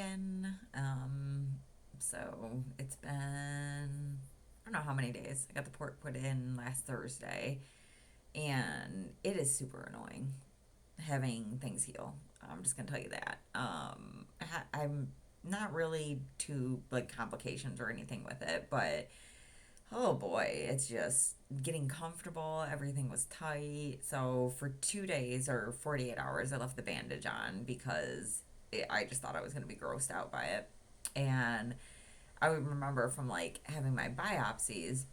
again. So it's been, I don't know how many days. I got the port put in last Thursday, and it is super annoying having things heal. I'm just gonna tell you that. I'm not really too like complications or anything with it, but oh boy, it's just getting comfortable. Everything was tight. So for 2 days or 48 hours, I left the bandage on because I just thought I was gonna be grossed out by it. And I would remember from like having my biopsies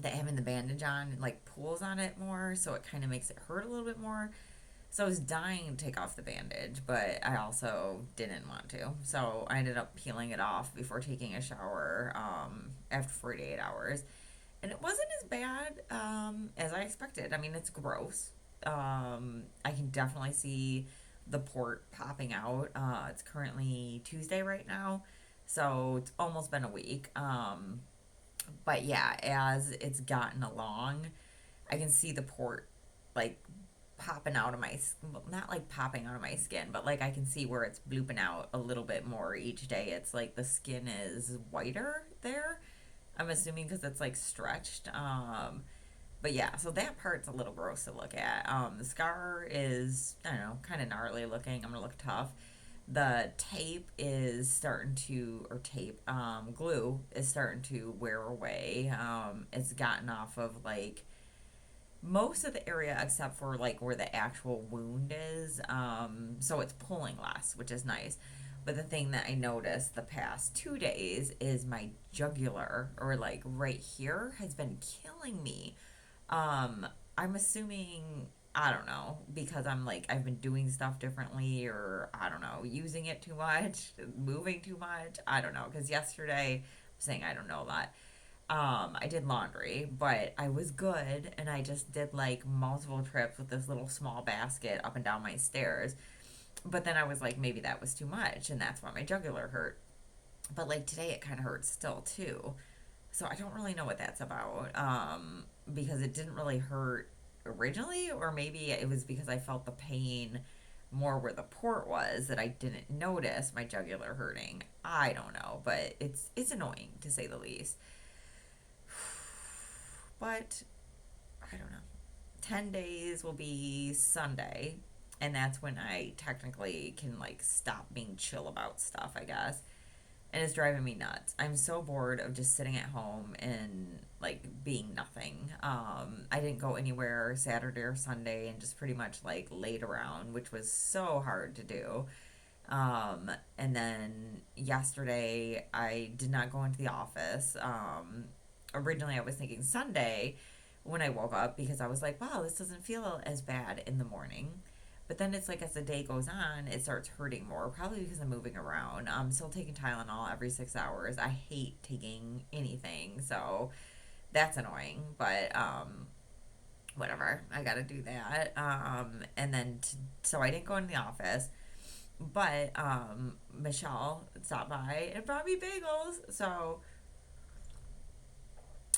that having the bandage on like pulls on it more, so it kind of makes it hurt a little bit more. So I was dying to take off the bandage, but I also didn't want to. So I ended up peeling it off before taking a shower after 48 hours. And it wasn't as bad as I expected. I mean, it's gross. I can definitely see the port popping out. It's currently Tuesday right now, so it's almost been a week. But yeah, as it's gotten along, I can see the port like popping out of my, not like popping out of my skin, but like I can see where it's blooping out a little bit more each day. It's like the skin is whiter there. I'm assuming because it's like stretched. But yeah, so that part's a little gross to look at. The scar is, I don't know, kind of gnarly looking. I'm gonna look tough. The tape is starting to, or tape, glue is starting to wear away. It's gotten off of like most of the area except for like where the actual wound is. So it's pulling less, which is nice. But the thing that I noticed the past 2 days is my jugular, or like right here, has been killing me. Um, I'm assuming, I don't know, because I'm like, I've been doing stuff differently, or I don't know, using it too much, moving too much. I don't know. Because yesterday, I'm saying I don't know a lot. I did laundry, but I was good, and I just did like multiple trips with this little small basket up and down my stairs. But then I was like, maybe that was too much, and that's why my jugular hurt. But like today, it kind of hurts still too. So I don't really know what that's about, because it didn't really hurt originally, or maybe it was because I felt the pain more where the port was that I didn't notice my jugular hurting. I don't know, but it's annoying to say the least. But I don't know. 10 days will be Sunday, and that's when I technically can like stop being chill about stuff, I guess. And it's driving me nuts. I'm so bored of just sitting at home and like being nothing. I didn't go anywhere Saturday or Sunday and just pretty much like laid around, which was so hard to do. And then yesterday I did not go into the office. Originally I was thinking Sunday when I woke up, because I was like, wow, this doesn't feel as bad in the morning. But then it's like as the day goes on, it starts hurting more, probably because I'm moving around. I'm still taking Tylenol every 6 hours. I hate taking anything, so that's annoying. But whatever, I gotta do that. And then so I didn't go in the office, but Michelle stopped by and brought me bagels. So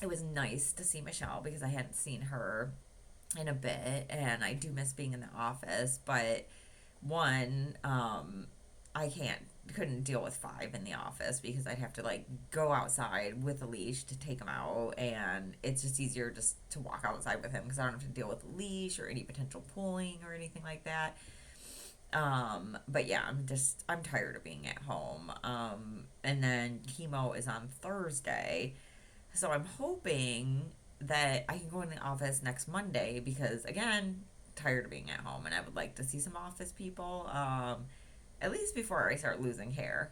it was nice to see Michelle because I hadn't seen her in a bit, and I do miss being in the office. But one, I couldn't deal with five in the office because I'd have to like go outside with a leash to take him out, and it's just easier just to walk outside with him because I don't have to deal with a leash or any potential pulling or anything like that. But yeah, I'm tired of being at home. And then chemo is on Thursday, so I'm hoping that I can go in the office next Monday because, again, tired of being at home, and I would like to see some office people, at least before I start losing hair.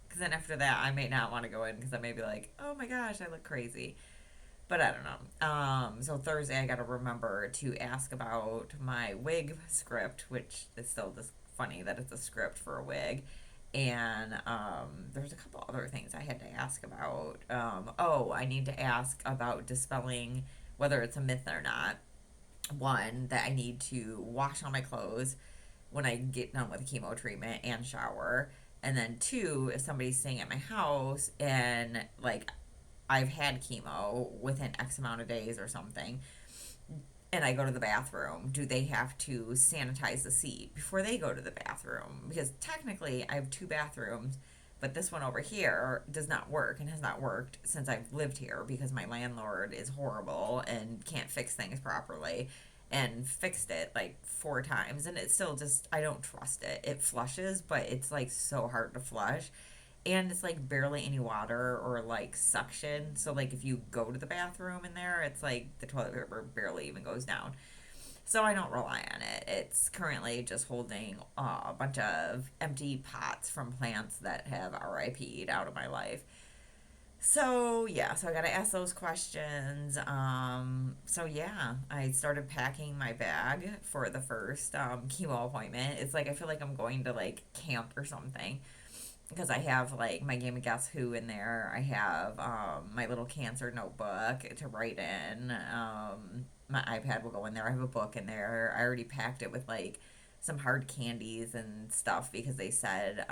Because then after that, I may not want to go in because I may be like, oh my gosh, I look crazy. But I don't know. So Thursday, I got to remember to ask about my wig script, which is still just funny that it's a script for a wig. And there's a couple other things I had to ask about. Oh, I need to ask about dispelling whether it's a myth or not. One, that I need to wash all my clothes when I get done with the chemo treatment and shower. And then two, if somebody's staying at my house and like I've had chemo within X amount of days or something, and I go to the bathroom, do they have to sanitize the seat before they go to the bathroom? Because technically, I have two bathrooms, but this one over here does not work and has not worked since I've lived here because my landlord is horrible and can't fix things properly and fixed it like four times. And it's still just, I don't trust it. It flushes, but it's like so hard to flush, and it's like barely any water or like suction. So like if you go to the bathroom in there, it's like the toilet paper barely even goes down. So I don't rely on it. It's currently just holding a bunch of empty pots from plants that have RIP'd out of my life. So yeah, so I gotta ask those questions. So yeah, I started packing my bag for the first chemo appointment. It's like I feel like I'm going to like camp or something because I have like my game of Guess Who in there. I have my little cancer notebook to write in. My iPad will go in there. I have a book in there. I already packed it with like some hard candies and stuff because they said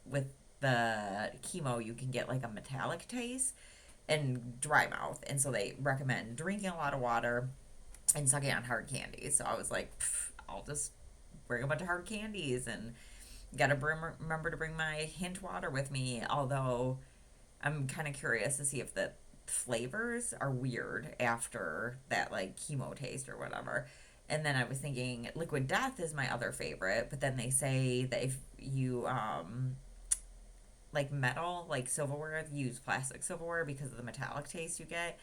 with the chemo you can get like a metallic taste and dry mouth, and so they recommend drinking a lot of water and sucking on hard candies. So I was like, I'll just bring a bunch of hard candies and gotta remember to bring my hint water with me. Although I'm kind of curious to see if the flavors are weird after that like chemo taste or whatever. And then I was thinking liquid death is my other favorite, but then they say that if you like metal, like silverware, use plastic silverware because of the metallic taste you get.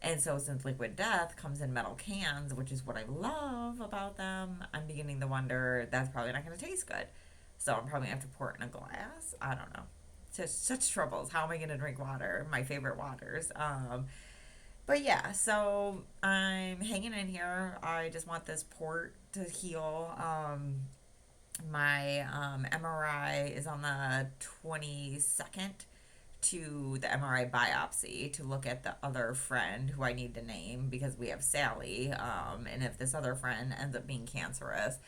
And so since liquid death comes in metal cans, which is what I love about them, I'm beginning to wonder that's probably not going to taste good. So I'm probably going to have to pour it in a glass. I don't know. Such troubles. How am I going to drink water? My favorite waters. But yeah, so I'm hanging in here. I just want this port to heal. My MRI is on the 22nd to the MRI biopsy to look at the other friend who I need to name because we have Sally. And if this other friend ends up being cancerous,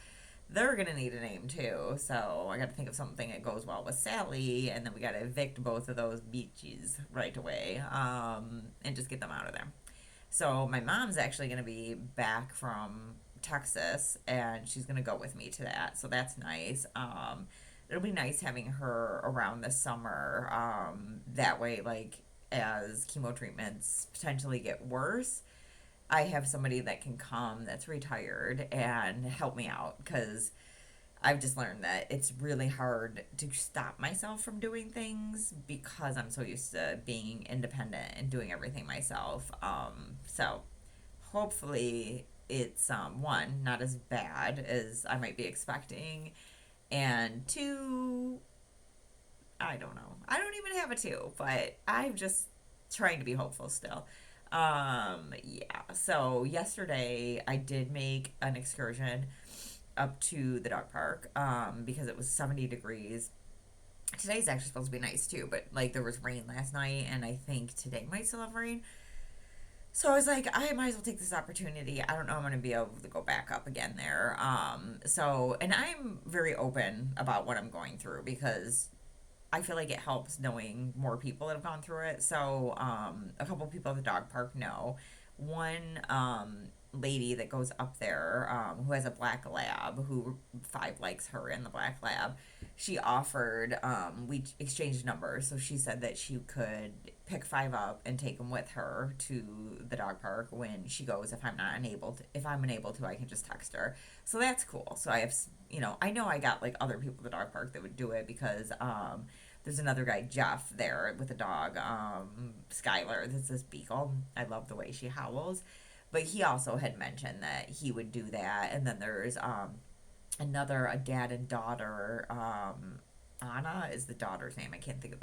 they're gonna need a name too. So I got to think of something that goes well with Sally, and then we got to evict both of those beaches right away, and just get them out of there. So my mom's actually gonna be back from Texas, and she's gonna go with me to that. So that's nice. It'll be nice having her around this summer. That way, like as chemo treatments potentially get worse, I have somebody that can come that's retired and help me out because I've just learned that it's really hard to stop myself from doing things because I'm so used to being independent and doing everything myself. So hopefully it's one, not as bad as I might be expecting, and two, I don't know. I don't even have a two, but I'm just trying to be hopeful still. Yeah. So yesterday I did make an excursion up to the dog park because it was 70 degrees. Today's actually supposed to be nice too, but like there was rain last night, and I think today might still have rain. So I was like, I might as well take this opportunity. I don't know I'm going to be able to go back up again there. And I'm very open about what I'm going through because I feel like it helps knowing more people that have gone through it. So, a couple people at the dog park know. One lady that goes up there who has a black lab, who Five likes her and the black lab, she offered, we exchanged numbers. So she said that she could pick Five up and take him with her to the dog park when she goes. If I'm unable to, I can just text her. So that's cool. So I have, I know I got like other people at the dog park that would do it because there's another guy, Jeff, there with a dog, Skylar. This is Beagle. I love the way she howls. But he also had mentioned that he would do that. And then there's a dad and daughter. Anna is the daughter's name. I can't think of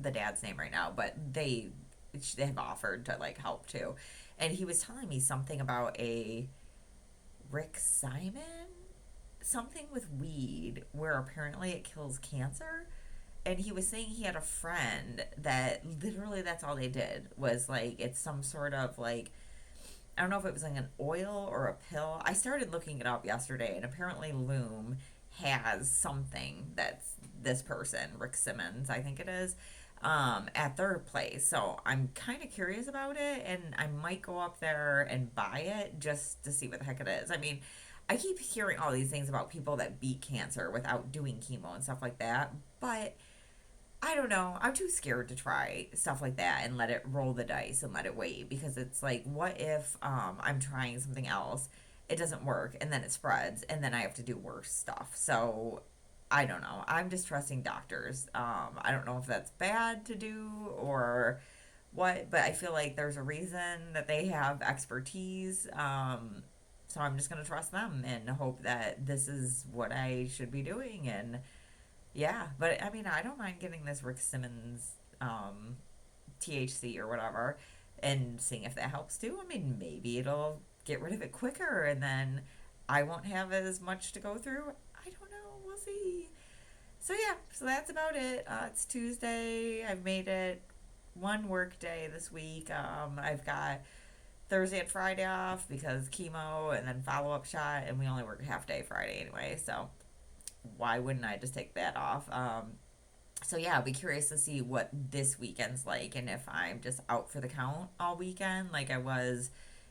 the dad's name right now. But they have offered to like help too. And he was telling me something about a Rick Simon, something with weed where apparently it kills cancer. And he was saying he had a friend that literally that's all they did was like it's some sort of like, I don't know if it was like an oil or a pill. I started looking it up yesterday, and apparently Loom has something that's this person, Rick Simmons, I think it is. at their place. So I'm kind of curious about it, and I might go up there and buy it just to see what the heck it is. I mean, I keep hearing all these things about people that beat cancer without doing chemo and stuff like that, but I don't know. I'm too scared to try stuff like that and let it roll the dice and let it wait, because it's like, what if I'm trying something else, it doesn't work, and then it spreads, and then I have to do worse stuff. So I don't know. I'm just trusting doctors. I don't know if that's bad to do or what, but I feel like there's a reason that they have expertise. So I'm just gonna trust them and hope that this is what I should be doing. And yeah, but I mean, I don't mind getting this Rick Simmons THC or whatever and seeing if that helps too. I mean, maybe it'll get rid of it quicker and then I won't have as much to go through. I don't know. We'll see. So yeah, so that's about it. It's Tuesday. I've made it one work day this week. I've got Thursday and Friday off because chemo and then follow up shot, and we only work a half day Friday anyway. So why wouldn't I just take that off? So yeah, I'll be curious to see what this weekend's like and if I'm just out for the count all weekend like I was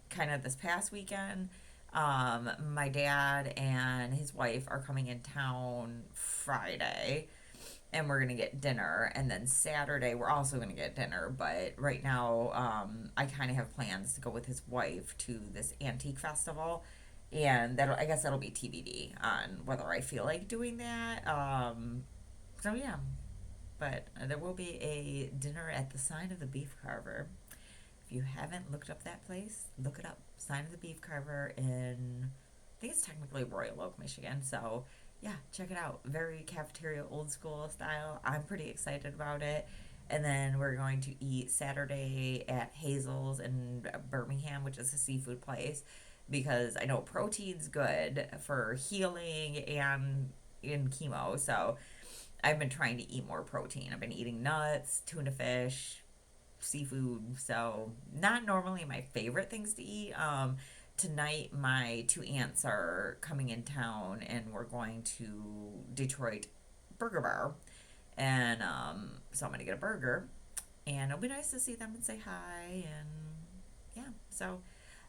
kind of this past weekend. My dad and his wife are coming in town Friday, and we're gonna get dinner, and then Saturday we're also gonna get dinner. But right now, I kind of have plans to go with his wife to this antique festival, and I guess that'll be TBD on whether I feel like doing that. So yeah, but there will be a dinner at the Sign of the Beef Carver. If you haven't looked up that place, look it up. Sign of the Beef Carver in, I think it's technically Royal Oak, Michigan. So yeah, check it out. Very cafeteria, old school style. I'm pretty excited about it. And then we're going to eat Saturday at Hazel's in Birmingham, which is a seafood place, because I know protein's good for healing and in chemo. So I've been trying to eat more protein. I've been eating nuts, tuna fish, seafood. So not normally my favorite things to eat. Tonight my two aunts are coming in town, and we're going to Detroit Burger Bar, and so I'm gonna get a burger, and it'll be nice to see them and say hi, and yeah. So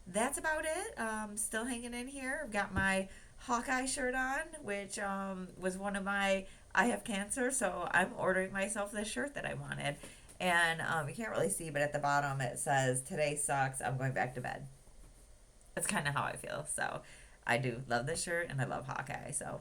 that's about it. Still hanging in here. I've got my Hawkeye shirt on, which was one of my I have cancer, so I'm ordering myself this shirt that I wanted. And you can't really see, but at the bottom it says, "Today sucks. I'm going back to bed." That's kind of how I feel. So I do love this shirt, and I love Hawkeye. So